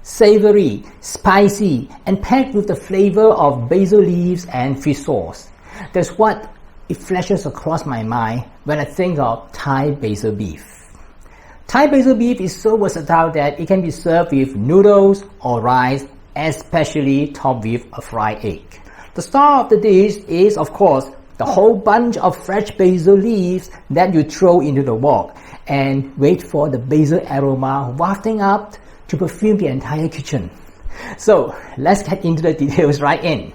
savory, spicy, and packed with the flavor of basil leaves and fish sauce. That's what it flashes across my mind when I think of Thai basil beef. Thai basil beef is so versatile that it can be served with noodles or rice, especially topped with a fried egg. The star of the dish is, of course, the whole bunch of fresh basil leaves that you throw into the wok and wait for the basil aroma wafting up to perfume the entire kitchen. So let's get into the details right in.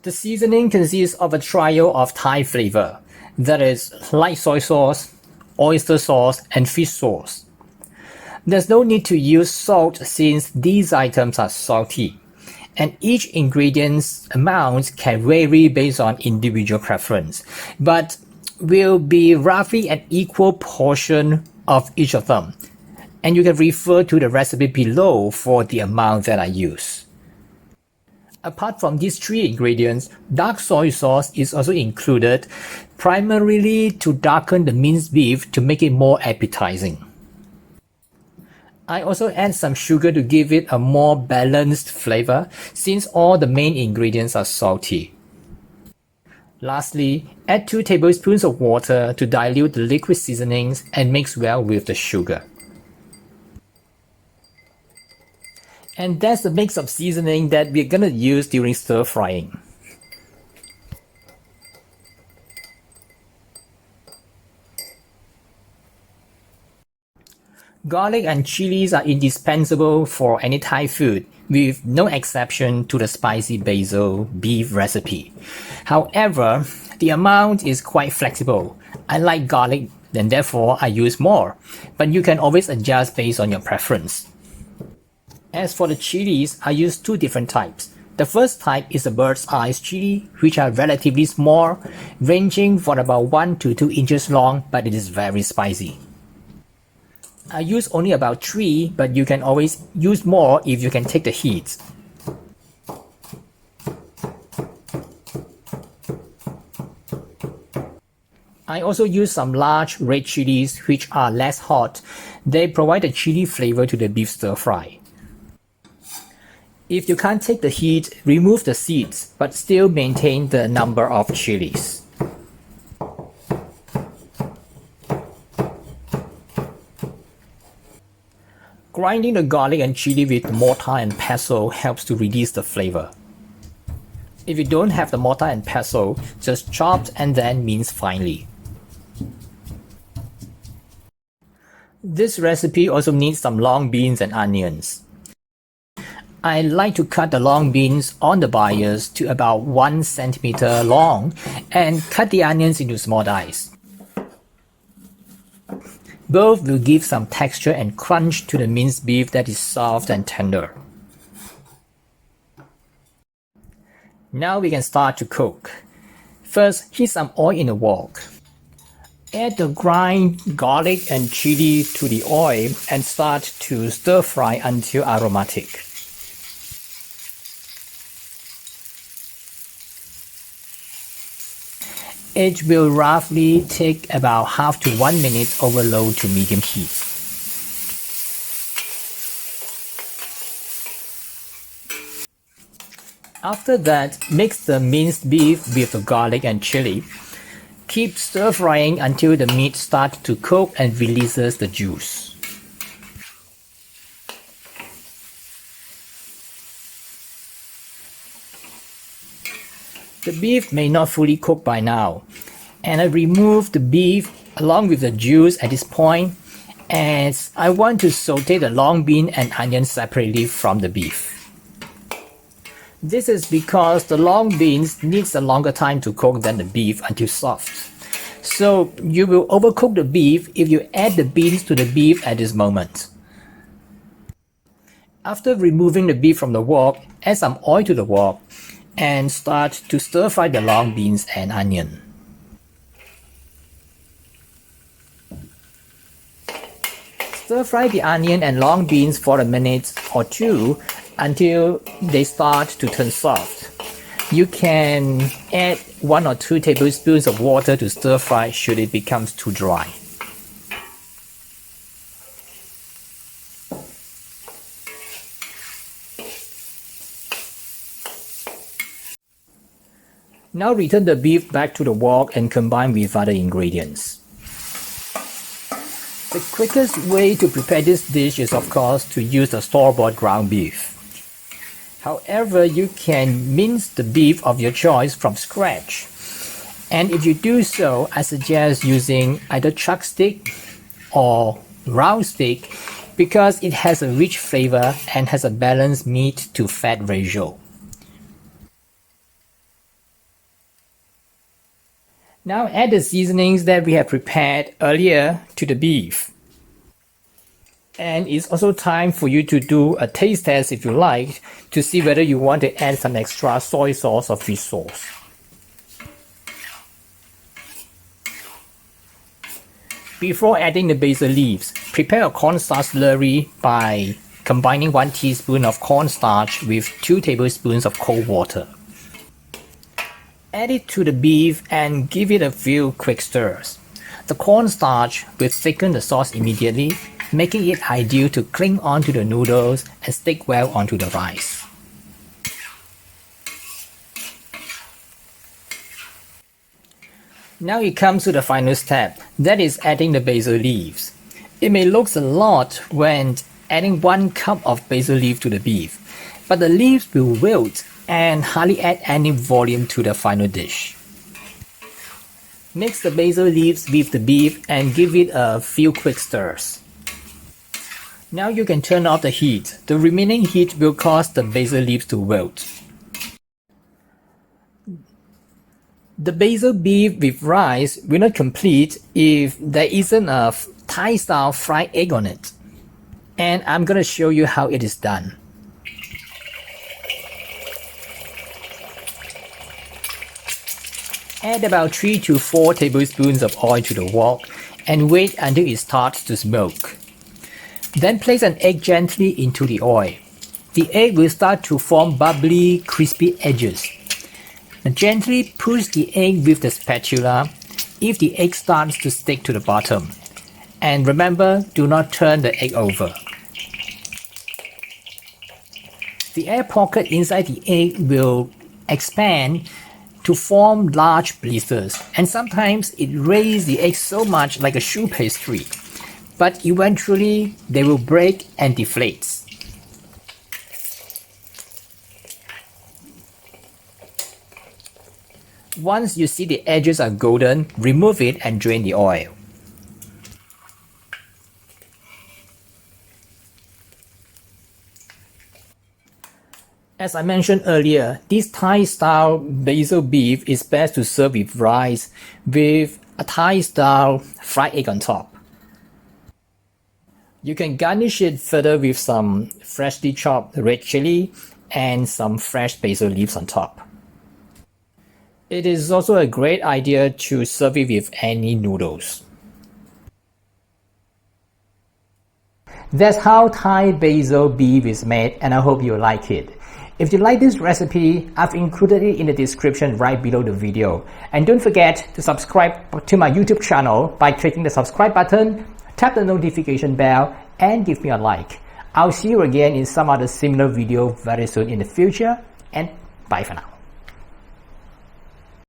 The seasoning consists of a trio of Thai flavor, that is light soy sauce, oyster sauce, and fish sauce. There's no need to use salt since these items are salty, and each ingredient's amount can vary based on individual preference, but will be roughly an equal portion of each of them, and you can refer to the recipe below for the amount that I use. Apart from these three ingredients, dark soy sauce is also included, primarily to darken the minced beef to make it more appetizing. I also add some sugar to give it a more balanced flavor since all the main ingredients are salty. Lastly, add 2 tablespoons of water to dilute the liquid seasonings and mix well with the sugar. And that's the mix of seasoning that we're gonna use during stir frying. Garlic and chilies are indispensable for any Thai food, with no exception to the spicy basil beef recipe. However, the amount is quite flexible. I like garlic and therefore I use more, but you can always adjust based on your preference. As for the chilies, I use 2 different types. The first type is a bird's eye chili, which are relatively small, ranging from about 1 to 2 inches long, but it is very spicy. I use only about 3, but you can always use more if you can take the heat. I also use some large red chilies which are less hot. They provide a chili flavor to the beef stir fry. If you can't take the heat, remove the seeds, but still maintain the number of chilies. Grinding the garlic and chili with mortar and pestle helps to release the flavor. If you don't have the mortar and pestle, just chop and then mince finely. This recipe also needs some long beans and onions. I like to cut the long beans on the bias to about 1 centimeter long and cut the onions into small dice. Both will give some texture and crunch to the minced beef that is soft and tender. Now we can start to cook. First, heat some oil in a wok. Add the ground garlic and chili to the oil and start to stir fry until aromatic. It will roughly take about half to 1 minute over low to medium heat. After that, mix the minced beef with the garlic and chili. Keep stir frying until the meat starts to cook and releases the juice. The beef may not fully cook by now, and I remove the beef along with the juice at this point, as I want to saute the long bean and onion separately from the beef. This is because the long beans needs a longer time to cook than the beef until soft. So you will overcook the beef if you add the beans to the beef at this moment. After removing the beef from the wok, add some oil to the wok and start to stir fry the long beans and onion. Stir fry the onion and long beans for a minute or 2 until they start to turn soft. You can add 1 or 2 tablespoons of water to stir fry should it becomes too dry. Now return the beef back to the wok and combine with other ingredients. The quickest way to prepare this dish is of course to use the store-bought ground beef. However, you can mince the beef of your choice from scratch. And if you do so, I suggest using either chuck stick or round stick because it has a rich flavor and has a balanced meat to fat ratio. Now add the seasonings that we have prepared earlier to the beef. And it's also time for you to do a taste test if you like to see whether you want to add some extra soy sauce or fish sauce. Before adding the basil leaves, prepare a cornstarch slurry by combining 1 teaspoon of cornstarch with 2 tablespoons of cold water. Add it to the beef and give it a few quick stirs. The cornstarch will thicken the sauce immediately, making it ideal to cling onto the noodles and stick well onto the rice. Now it comes to the final step, that is adding the basil leaves. It may look a lot when adding 1 cup of basil leaf to the beef, but the leaves will wilt and hardly add any volume to the final dish. Mix the basil leaves with the beef and give it a few quick stirs. Now you can turn off the heat. The remaining heat will cause the basil leaves to wilt. The basil beef with rice will not complete if there isn't a Thai-style fried egg on it. And I'm gonna show you how it is done. Add about 3 to 4 tablespoons of oil to the wok and wait until it starts to smoke. Then place an egg gently into the oil. The egg will start to form bubbly, crispy edges. Now gently push the egg with the spatula if the egg starts to stick to the bottom. And remember, do not turn the egg over. The air pocket inside the egg will expand to form large blisters, and sometimes it raises the egg so much like a choux pastry, but eventually they will break and deflate. Once you see the edges are golden, remove it and drain the oil. As I mentioned earlier, this Thai-style basil beef is best to serve with rice with a Thai-style fried egg on top. You can garnish it further with some freshly chopped red chili and some fresh basil leaves on top. It is also a great idea to serve it with any noodles. That's how Thai basil beef is made, and I hope you like it. If you like this recipe, I've included it in the description right below the video. And don't forget to subscribe to my YouTube channel by clicking the subscribe button, tap the notification bell, and give me a like. I'll see you again in some other similar video very soon in the future, and bye for now.